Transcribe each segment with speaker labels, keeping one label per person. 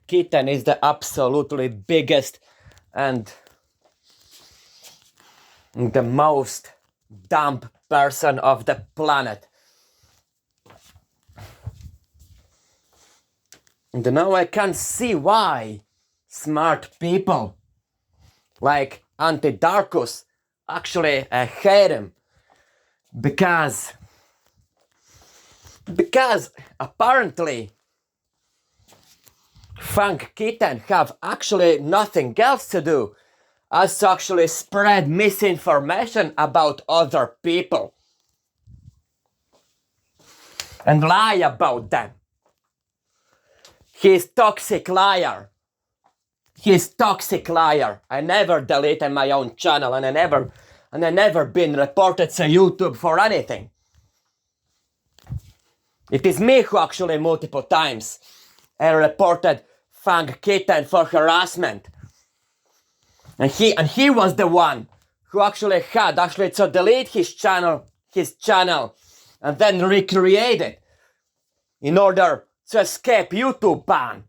Speaker 1: Kitten is the absolutely biggest and the most dumb person of the planet. And now I can see why smart people like Antidarkus actually hate him. Because apparently Fang Kitten have actually nothing else to do as to actually spread misinformation about other people and lie about them. He's toxic liar. He's toxic liar. I never deleted my own channel and I never been reported to YouTube for anything. It is me who actually multiple times reported Fang Kitten for harassment. And he was the one who actually had to delete his channel and then recreate it in order to escape YouTube ban.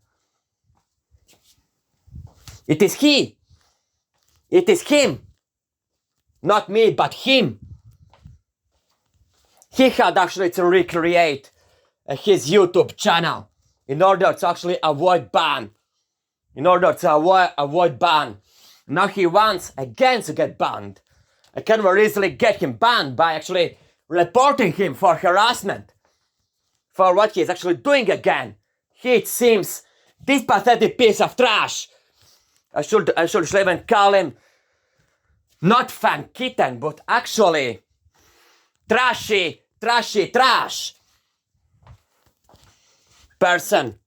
Speaker 1: It is he. It is him. Not me, but him. He had actually to recreate his YouTube channel in order to actually avoid ban. Now he wants again to get banned. I can very easily get him banned by actually reporting him for harassment. For what he is actually doing again. He, it seems, this pathetic piece of trash. I should even call him not Fang Kitten, but actually trashy trash person.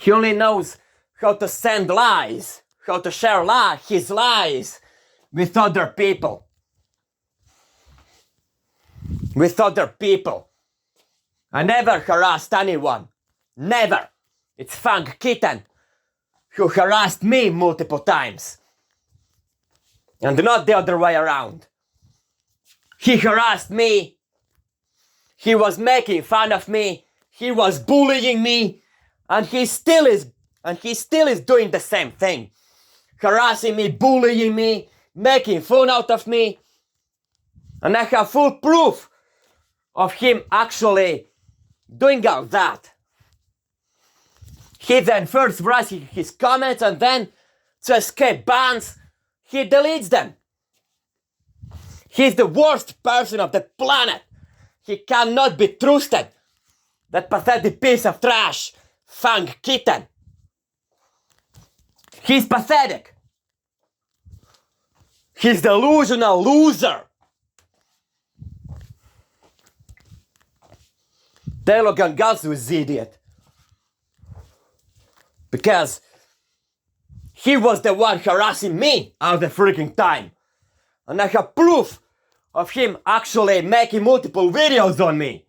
Speaker 1: He only knows how to send lies, how to share his lies with other people. I never harassed anyone. Never. It's Fang Kitten who harassed me multiple times. And not the other way around. He harassed me. He was making fun of me. He was bullying me. And he still is doing the same thing. Harassing me, bullying me, making fun out of me. And I have full proof of him actually doing all that. He then first writes his comments and then to escape bans, he deletes them. He's the worst person of the planet. He cannot be trusted. That pathetic piece of trash, Fang Kitten. He's pathetic. He's the delusional loser. Taylor Gangasu is idiot. Because he was the one harassing me all the freaking time. And I have proof of him actually making multiple videos on me.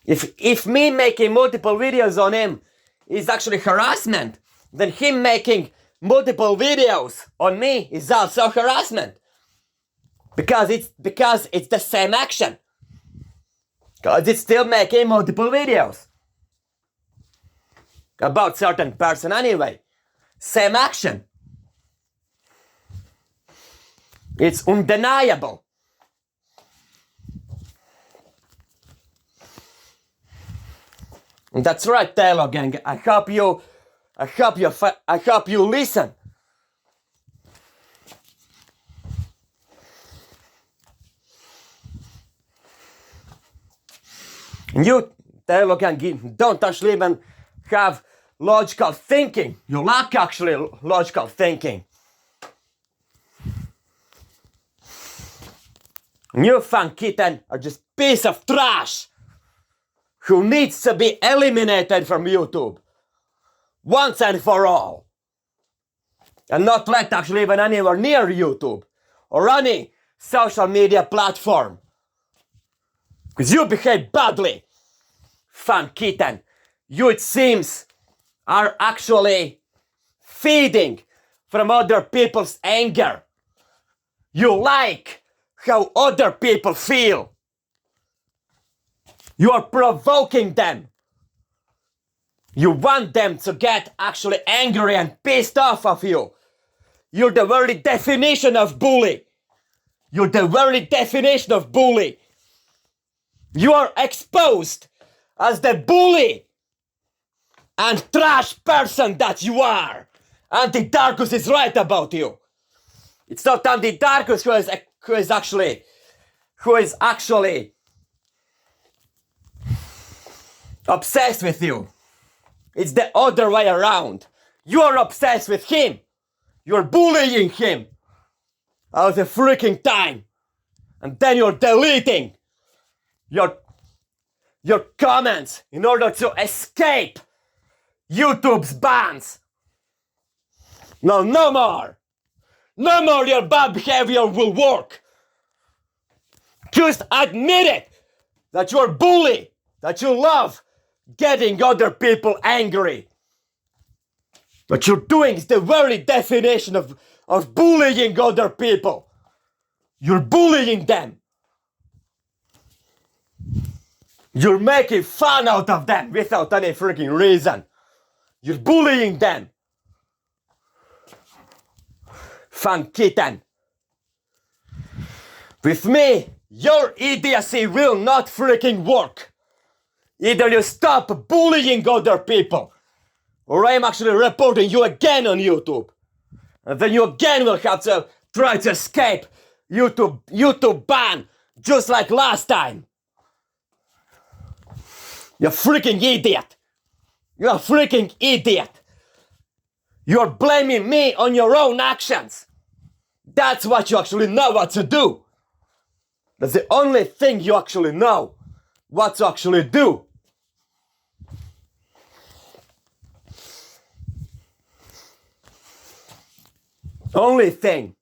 Speaker 1: If me making multiple videos on him is actually harassment, then him making multiple videos on me is also harassment. Because it's the same action. Because it's still making multiple videos. About certain person anyway. Same action. It's undeniable. And that's right, Taylor gang. I hope you listen. And you, Taylor gang, don't actually even have logical thinking. You lack actually logical thinking. You, Fang Kitten, are just piece of trash who needs to be eliminated from YouTube once and for all, and not let actually even anywhere near YouTube or any social media platform, because you behave badly. Fang Kitten, you, it seems, are actually feeding from other people's anger. You like how other people feel. You are provoking them. You want them to get actually angry and pissed off of you. You're the very definition of bully. You're the very definition of bully. You are exposed as the bully and trash person that you are. Anti-Darkus is right about you. It's not Anti-Darkus who is actually obsessed with you. It's the other way around. You are obsessed with him. You're bullying him all the freaking time. And then you're deleting your comments in order to escape YouTube's bans. No more. No more your bad behavior will work. Just admit it, that you're a bully, that you love getting other people angry. What you're doing is the very definition of bullying other people. You're bullying them. You're making fun out of them without any freaking reason. You're bullying them. Fang Kitten. With me, your idiocy will not freaking work. Either you stop bullying other people, or I'm actually reporting you again on YouTube. And then you again will have to try to escape YouTube ban, just like last time. You freaking idiot. You're a freaking idiot. You're blaming me on your own actions. That's what you actually know what to do. That's the only thing you actually know what to actually do. Only thing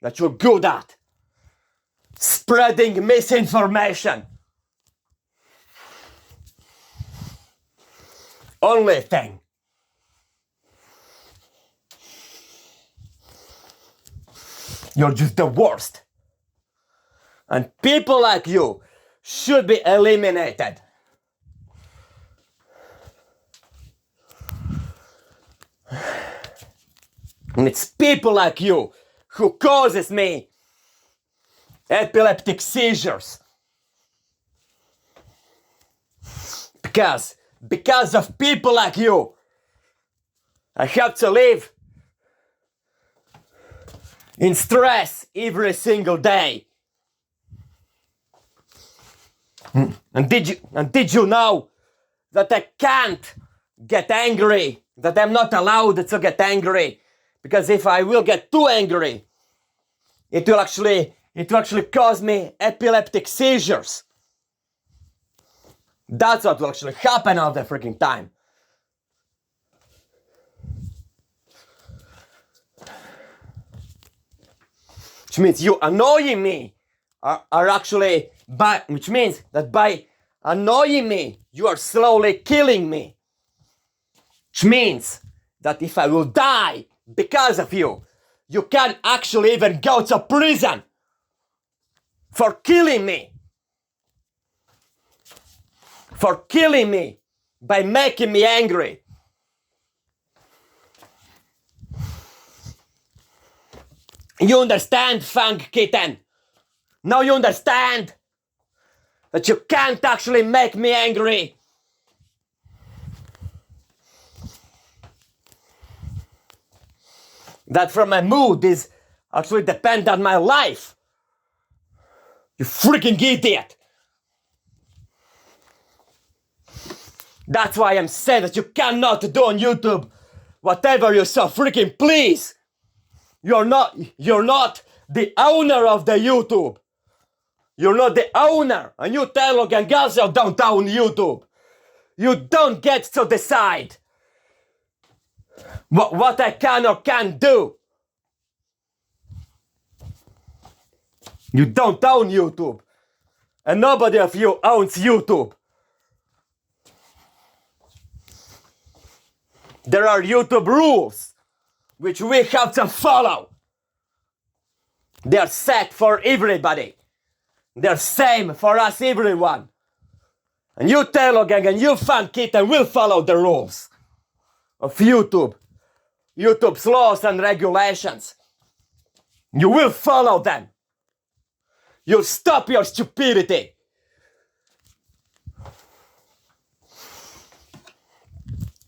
Speaker 1: that you're good at. Spreading misinformation. Only thing. You're just the worst. And people like you should be eliminated. And it's people like you who causes me epileptic seizures. Because of people like you, I have to live in stress every single day. And did you know that I can't get angry, that I'm not allowed to get angry? Because if I will get too angry, it will actually cause me epileptic seizures. That's what will actually happen all the freaking time. Which means you annoying me are actually, which means that by annoying me, you are slowly killing me. Which means that if I will die because of you, you can't actually even go to prison for killing me. For killing me by making me angry. You understand, Fang Kitten? Now you understand that you can't actually make me angry. That from my mood is actually depend on my life. You freaking idiot. That's why I'm saying that you cannot do on YouTube whatever you so freaking please. You're not the owner of the YouTube. You're not the owner. And you Taylor and Gazel don't own YouTube. You don't get to decide what I can or can't do. You don't own YouTube. And nobody of you owns YouTube. There are YouTube rules which we have to follow. They're set for everybody. They're same for us, everyone. And you Taylor Gang and you Fang Kitten will follow the rules of YouTube. YouTube's laws and regulations. You will follow them. You'll stop your stupidity.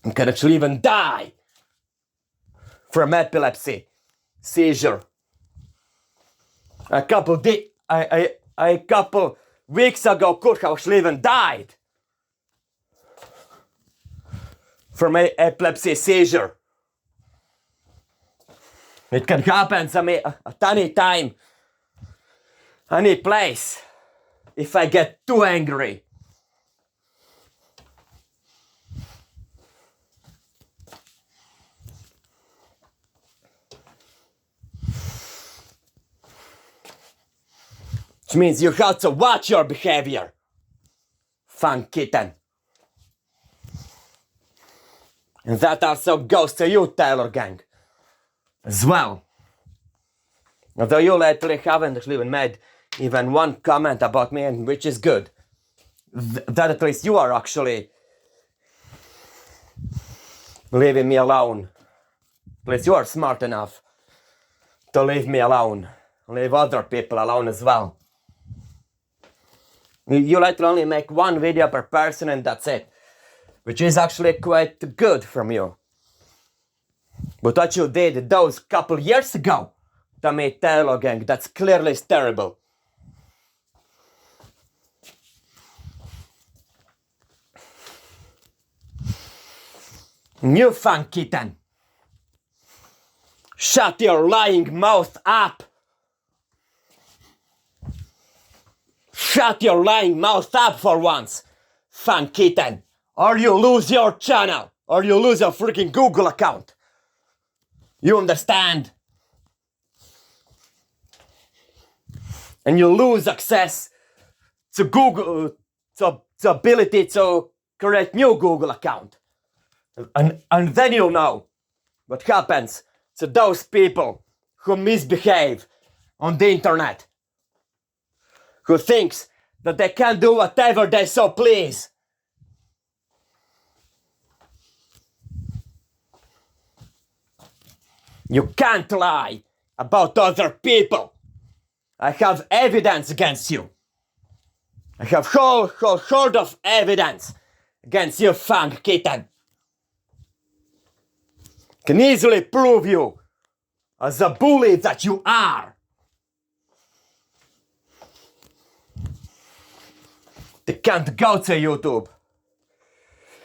Speaker 1: You can actually even die from epilepsy, seizure. A couple weeks ago, could have actually even died from epilepsy, seizure. It can happen to me at any time, any place, if I get too angry. Which means you have to watch your behavior, Fang Kitten. And that also goes to you, Taylor Gang, as well. Although you lately haven't actually even made even one comment about me, and which is good. That at least you are actually leaving me alone. At least you are smart enough to leave me alone. Leave other people alone as well. You like to only make one video per person and that's it. Which is actually quite good from you. But what you did those couple years ago to me, Taylor Gang, that's clearly terrible. You Fang Kitten. Shut your lying mouth up. Shut your lying mouth up for once, Fang Kitten. Or you lose your channel. Or you lose your freaking Google account. You understand? And you lose access to Google, to ability to create new Google account. And then you'll know what happens to those people who misbehave on the internet. Who thinks that they can do whatever they so please. You can't lie about other people. I have evidence against you. I have whole horde of evidence against you, Fang Kitten. Can easily prove you as a bully that you are. They can't go to YouTube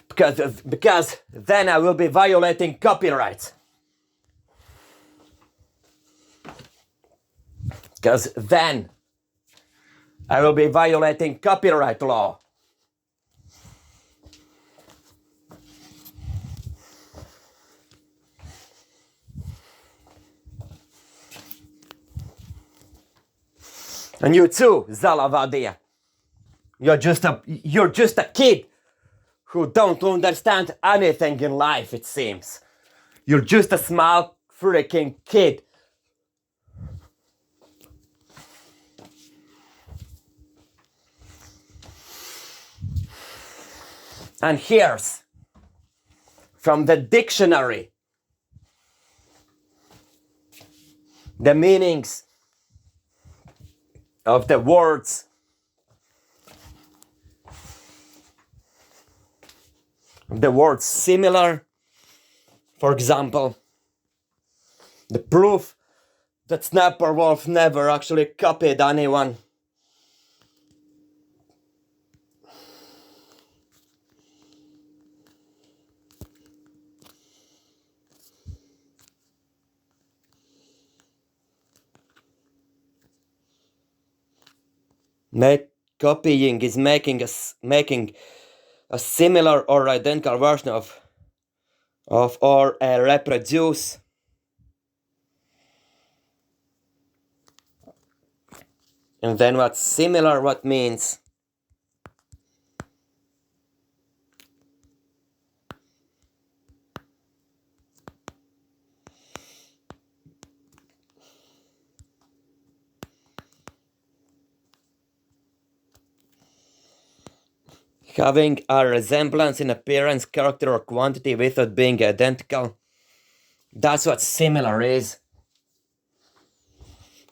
Speaker 1: because then I will be violating copyright. Because then I will be violating copyright law. And you too, Zalavadia. You're just a kid who don't understand anything in life, it seems. You're just a small freaking kid. And here's from the dictionary the meanings of the words similar. For example, the proof that Snapper Wolf never actually copied anyone. Copying is making a similar or identical version of or reproduce. And then what's similar, what means? Having a resemblance in appearance, character, or quantity without being identical. That's what similar is.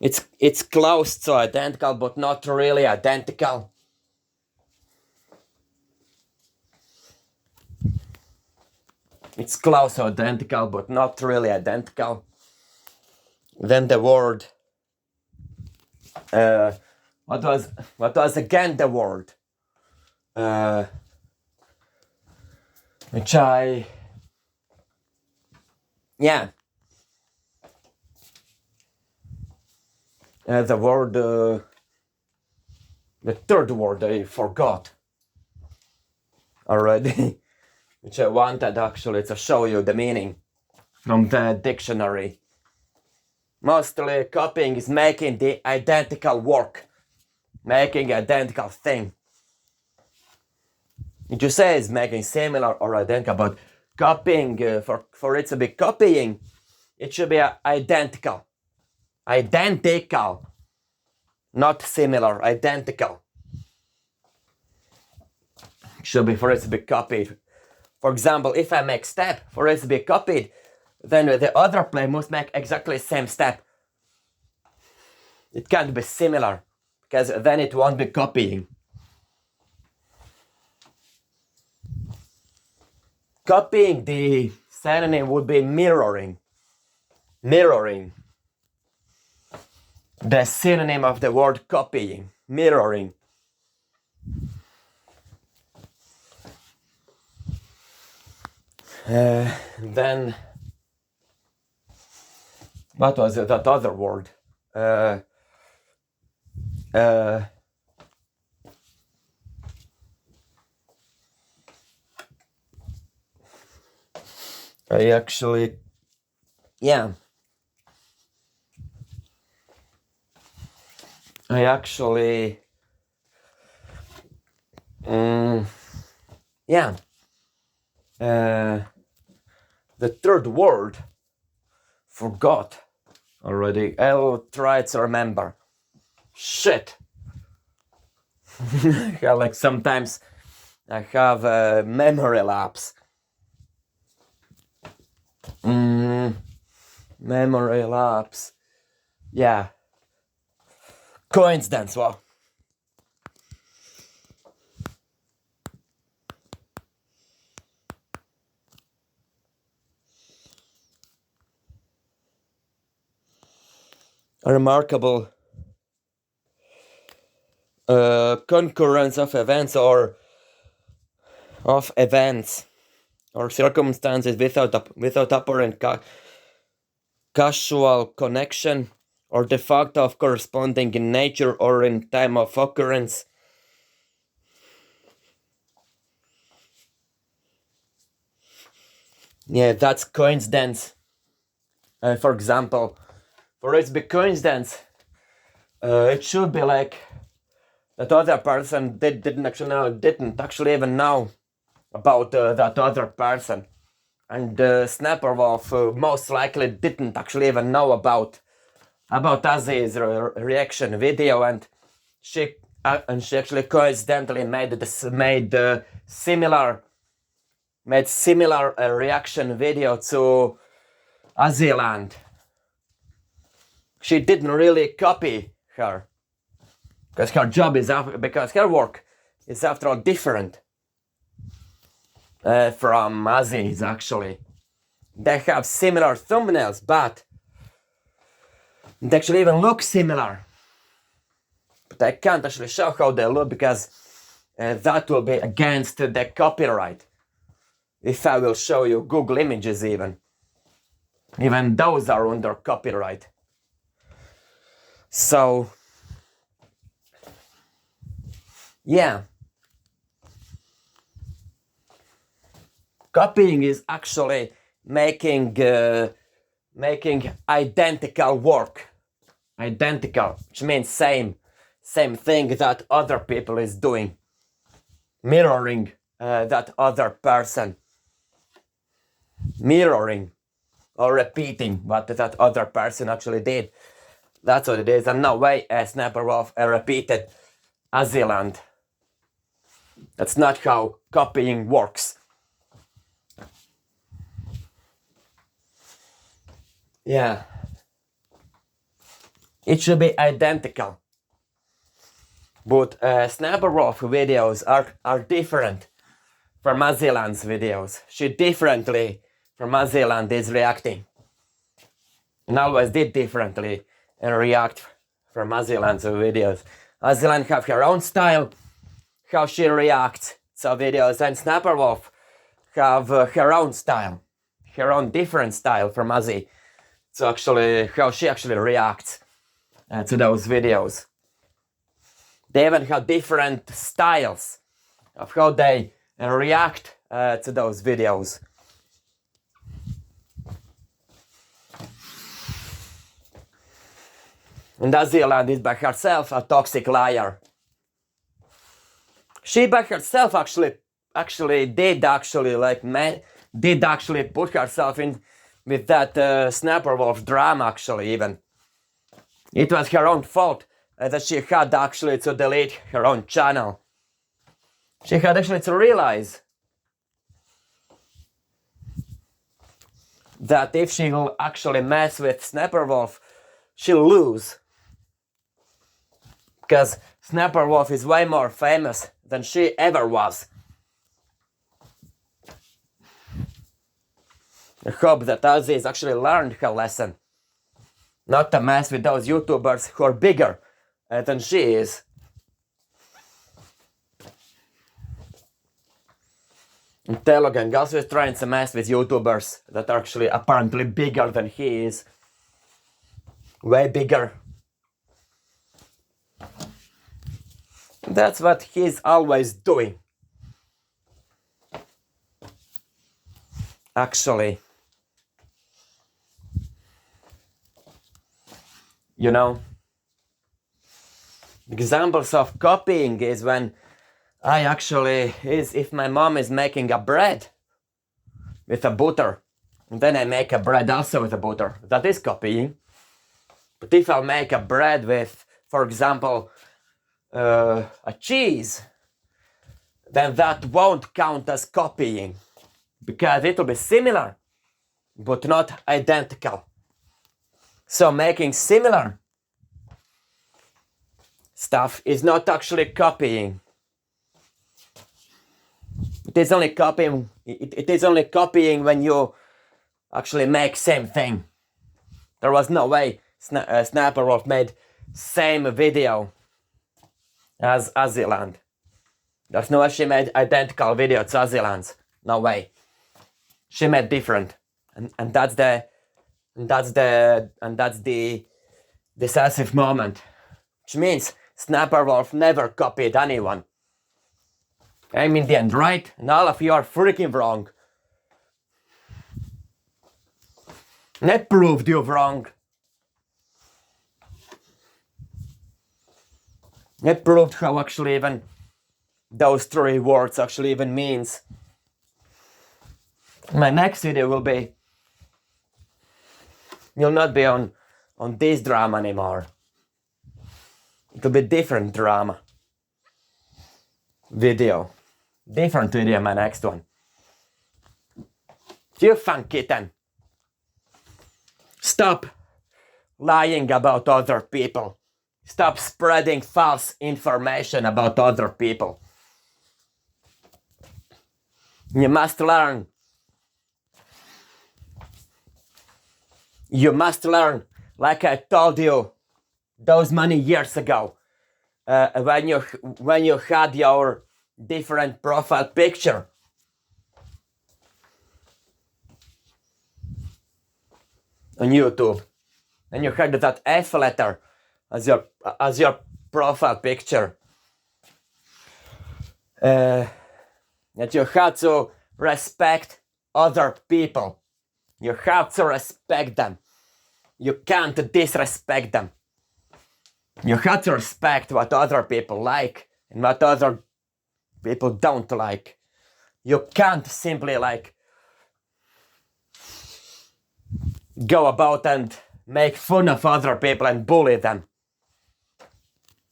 Speaker 1: It's close to identical, but not really identical. It's close to identical, but not really identical. Then the word. What was again the word? Which I. Yeah. The word. The third word I forgot already. Which I wanted actually to show you the meaning from the dictionary. Mostly copying is making the identical work, making identical thing. You say it's making similar or identical, but copying, for it to be copying, it should be identical. Identical. Not similar, identical. It should be for it to be copied. For example, if I make step for it to be copied, then the other player must make exactly the same step. It can't be similar, because then it won't be copying. Copying, the synonym would be mirroring. Mirroring. The synonym of the word copying. Mirroring. Then, what was it, that other word? I actually, yeah. I actually, yeah. The third word, forgot already. I'll try to remember. Shit. Like sometimes I have a memory lapse. Memory lapse. Yeah. Coincidence, well. A remarkable concurrence of events or circumstances without apparent causal connection or the fact of corresponding in nature or in time of occurrence. Yeah, that's coincidence. For example, for it to be coincidence, it should be like that other person didn't actually even know about that other person, and Snapper Wolf most likely didn't actually even know about Azzy's reaction video, and she actually coincidentally made similar reaction video to Azzyland. She didn't really copy her, because her job is because her work is after all different from Azzy's. Actually, they have similar thumbnails, but they actually even look similar. But I can't actually show how they look, because that will be against the copyright. If I will show you Google Images, even those are under copyright. So, yeah. Copying is actually making identical work. Identical, which means same thing that other people is doing. Mirroring that other person. Mirroring or repeating what that other person actually did. That's what it is. And no way Snapper Wolf repeated Azzyland. That's not how copying works. Yeah. It should be identical. But Snapperwolf videos are different from Aziland's videos. She differently from Aziland is reacting. And always did differently and react from Aziland's videos. Aziland have her own style, how she reacts to videos, and Snapperwolf have her own style, her own different style from Azzy. So actually, how she actually reacts to those videos. They even have different styles of how they react to those videos. And Aziland is by herself a toxic liar. She by herself did put herself in with that Snapperwolf drama actually even. It was her own fault that she had actually to delete her own channel. She had actually to realize that if she will actually mess with Snapperwolf, she'll lose. Because Snapperwolf is way more famous than she ever was. I hope that Azzy has actually learned her lesson. Not to mess with those YouTubers who are bigger than she is. And Telogang also is trying to mess with YouTubers that are actually apparently bigger than he is. Way bigger. That's what he's always doing. Actually. You know, examples of copying is when if my mom is making a bread with a butter, and then I make a bread also with a butter, that is copying. But if I'll make a bread with, for example, a cheese, then that won't count as copying, because it'll be similar, but not identical. So making similar stuff is not actually copying. It is only copying. It is only copying when you actually make same thing. There was no way Snapperwolf made same video as Aziland. There's no way she made identical video to Aziland's. No way. She made different, and that's the decisive moment, which means Snapperwolf never copied anyone. I'm in the end right, and all of you are freaking wrong. And I proved you wrong. I proved how actually even those 3 words actually even means. My next video will be, you'll not be on this drama anymore. It'll be different drama. Video. Different video, my next one. You Fang Kitten. Stop lying about other people. Stop spreading false information about other people. You must learn. You must learn, like I told you those many years ago, when you had your different profile picture. On YouTube, and you had that F letter as your profile picture. That you had to respect other people. You have to respect them. You can't disrespect them. You have to respect what other people like and what other people don't like. You can't simply go about and make fun of other people and bully them.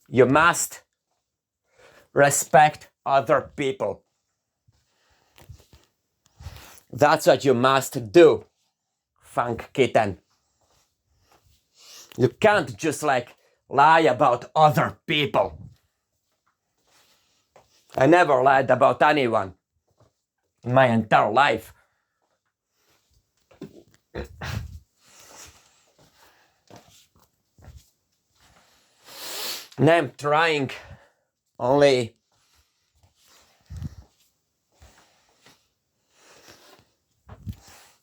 Speaker 1: You must respect other people. That's what you must do, Fang Kitten. You can't just like lie about other people. I never lied about anyone in my entire life. And I'm trying only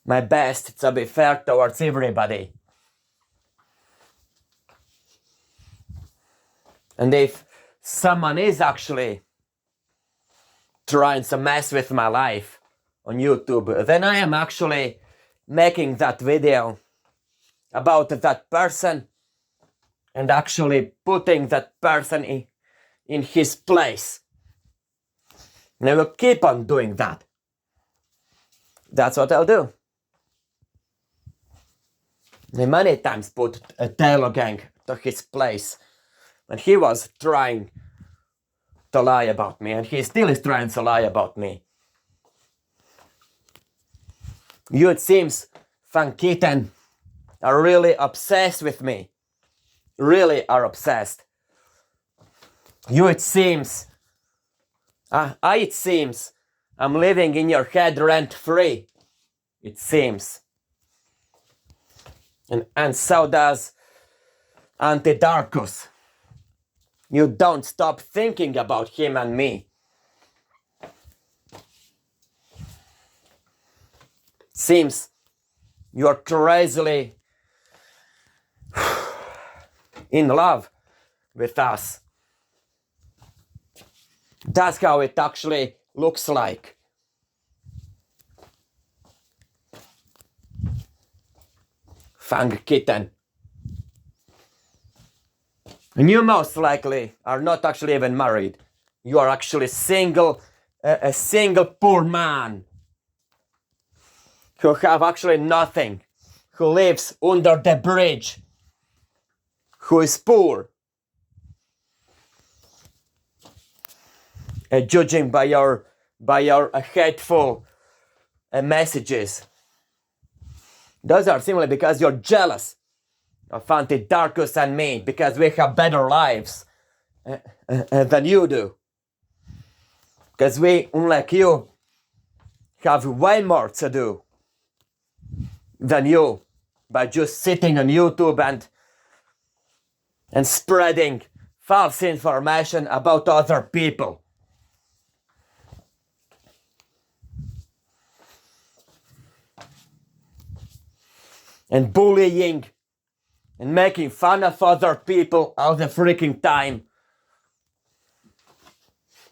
Speaker 1: my best to be fair towards everybody. And if someone is actually trying to mess with my life on YouTube, then I am actually making that video about that person and actually putting that person in his place. And I will keep on doing that. That's what I'll do. I many times put a Taylor Gang to his place. And he was trying to lie about me, and he still is trying to lie about me. You, it seems, Fang Kitten, are really obsessed with me. Really are obsessed. You, it seems, it seems, I'm living in your head rent-free. It seems. And so does Antidarkus. You don't stop thinking about him and me. Seems you're crazily in love with us. That's how it actually looks like. Fang Kitten. And you most likely are not actually even married. You are actually single, a single poor man who have actually nothing, who lives under the bridge, who is poor. Judging by your hateful messages. Those are simply because you're jealous of Antidarkus and me, because we have better lives than you do. Because we, unlike you, have way more to do than you by just sitting on YouTube and spreading false information about other people. And bullying and making fun of other people all the freaking time.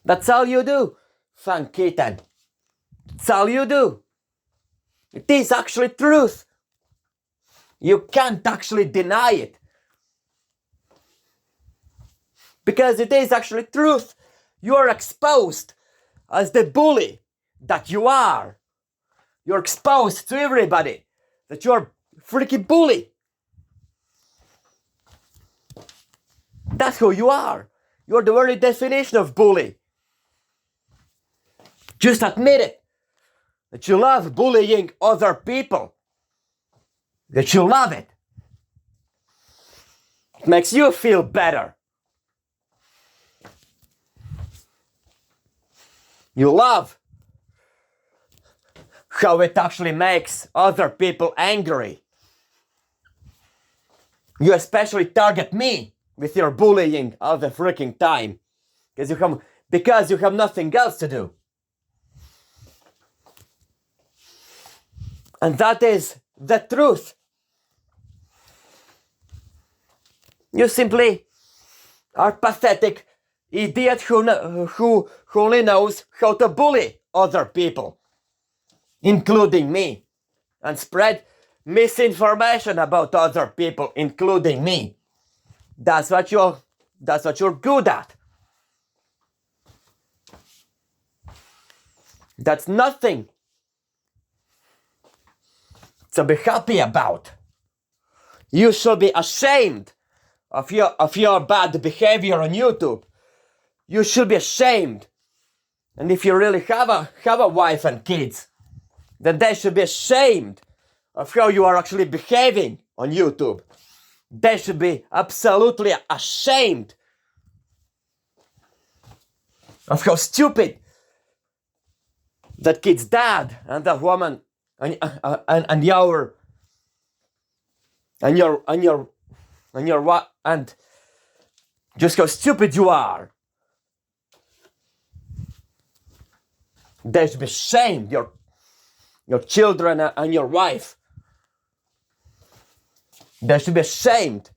Speaker 1: That's all you do, Fang Kitten. That's all you do. It is actually truth. You can't actually deny it. Because it is actually truth. You are exposed as the bully that you are. You're exposed to everybody that you're a freaking bully. That's who you are. You're the very definition of bully. Just admit it. That you love bullying other people. That you love it. It makes you feel better. You love how it actually makes other people angry. You especially target me with your bullying all the freaking time. Because you have nothing else to do. And that is the truth. You simply are pathetic idiot who only knows how to bully other people, including me, and spread misinformation about other people, including me. That's what you're good at. That's nothing to be happy about. You should be ashamed of your bad behavior on YouTube. You should be ashamed And if you really have a wife and kids, then they should be ashamed of how you are actually behaving on YouTube. They should be absolutely ashamed of how stupid that kid's dad and that woman and just how stupid you are. They should be ashamed, your children and your wife. They should be ashamed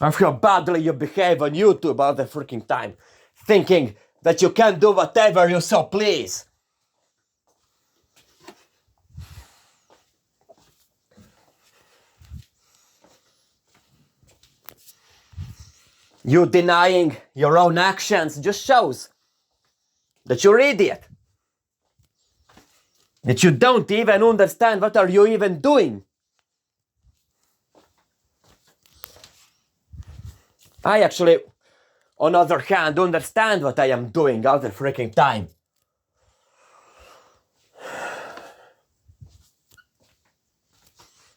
Speaker 1: of how badly you behave on YouTube all the freaking time, thinking that you can do whatever you so please. You denying your own actions just shows that you're an idiot. That you don't even understand what are you even doing. I actually, on the other hand, understand what I am doing all the freaking time.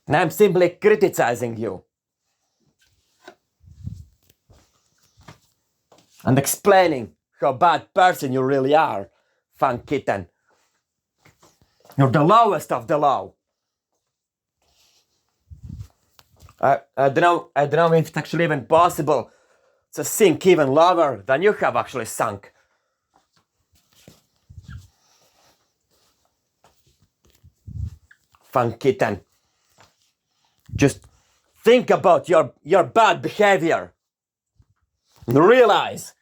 Speaker 1: And I'm simply criticizing you. And explaining how bad person you really are, Fang Kitten. You're the lowest of the low. I don't know if it's actually even possible to sink even lower than you have actually sunk. Fang Kitten. Just think about your bad behavior. And realize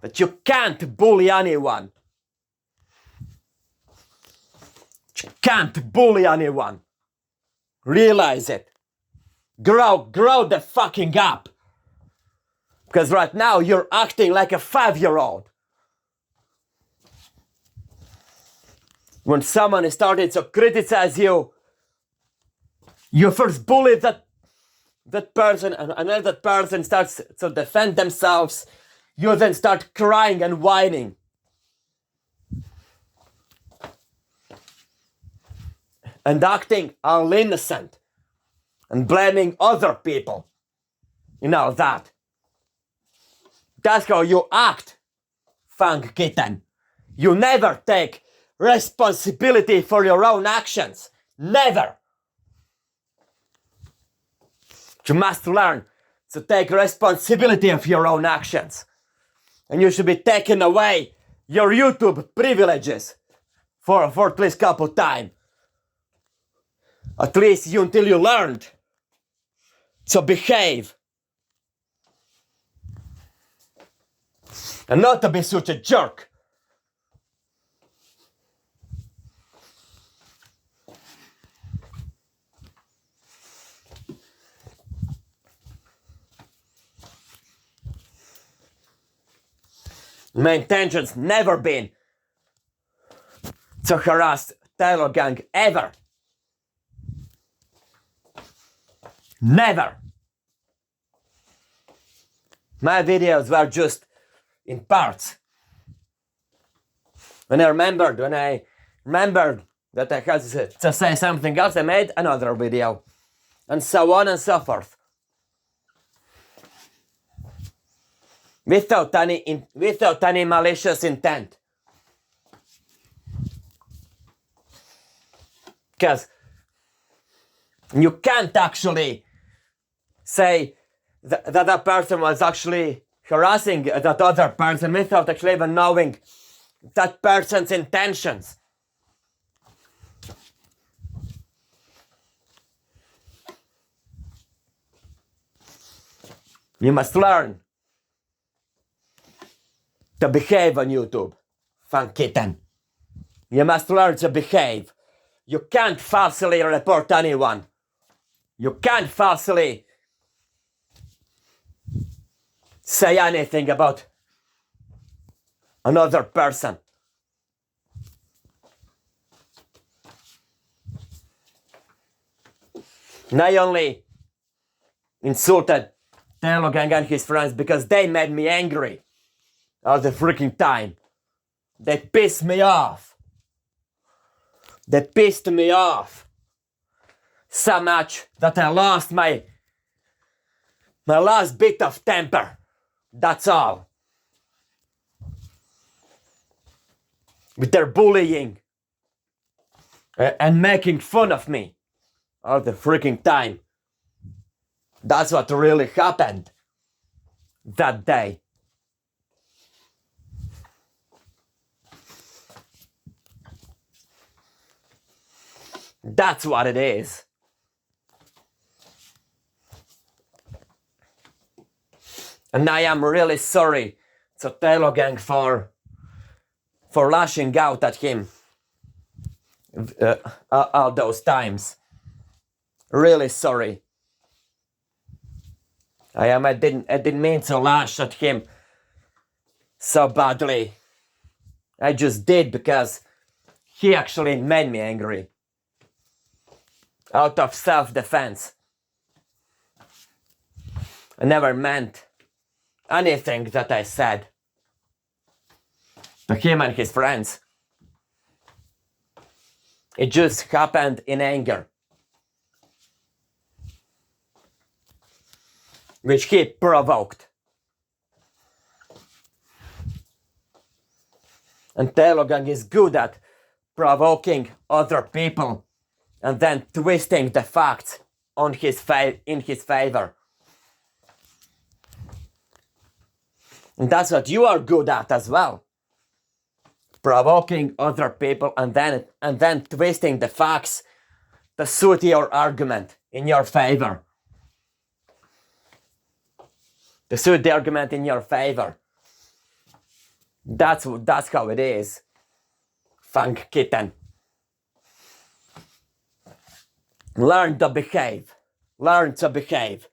Speaker 1: that you can't bully anyone. You can't bully anyone. Realize it. Grow the fucking up. Because right now you're acting like a 5-year-old. When someone started to criticize you, you first bully that person, and when that person starts to defend themselves, you then start crying and whining. And acting all innocent. And blaming other people. You know that. That's how you act, Fang Kitten. You never take responsibility for your own actions. Never. You must learn to take responsibility of your own actions. And you should be taking away your YouTube privileges for at least couple time. At least until you learned to behave. And not to be such a jerk. My intention's never been to harass Taylor Gang ever. Never. My videos were just in parts. When I remembered that I had to say something else, I made another video. And so on and so forth. Without any malicious intent. Because you can't actually say that person was actually harassing that other person without actually even knowing that person's intentions. You must learn to behave on YouTube, Fang Kitten. You must learn to behave. You can't falsely report anyone. You can't falsely say anything about another person. And I only insulted Taylor Gang and his friends because they made me angry all the freaking time. They pissed me off. They pissed me off so much that I lost my last bit of temper. That's all. With their bullying and making fun of me all the freaking time. That's what really happened that day. That's what it is. And I am really sorry to Taylor Gang for lashing out at him all those times. Really sorry. I didn't mean to lash at him so badly. I just did because he actually made me angry. Out of self-defense. I never meant anything that I said to him and his friends. It just happened in anger, which he provoked. And Taylor Gang is good at provoking other people and then twisting the facts in his favor. And that's what you are good at as well. Provoking other people and then twisting the facts to suit your argument in your favor. To suit the argument in your favor. That's how it is. Fang Kitten. Learn to behave. Learn to behave.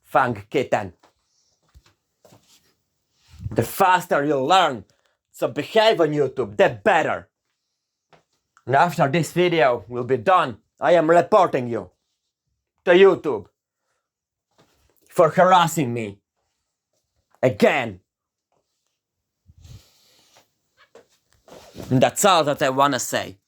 Speaker 1: Fang Kitten. The faster you learn to behave on YouTube, the better. And after this video will be done, I am reporting you to YouTube for harassing me again. And that's all that I want to say.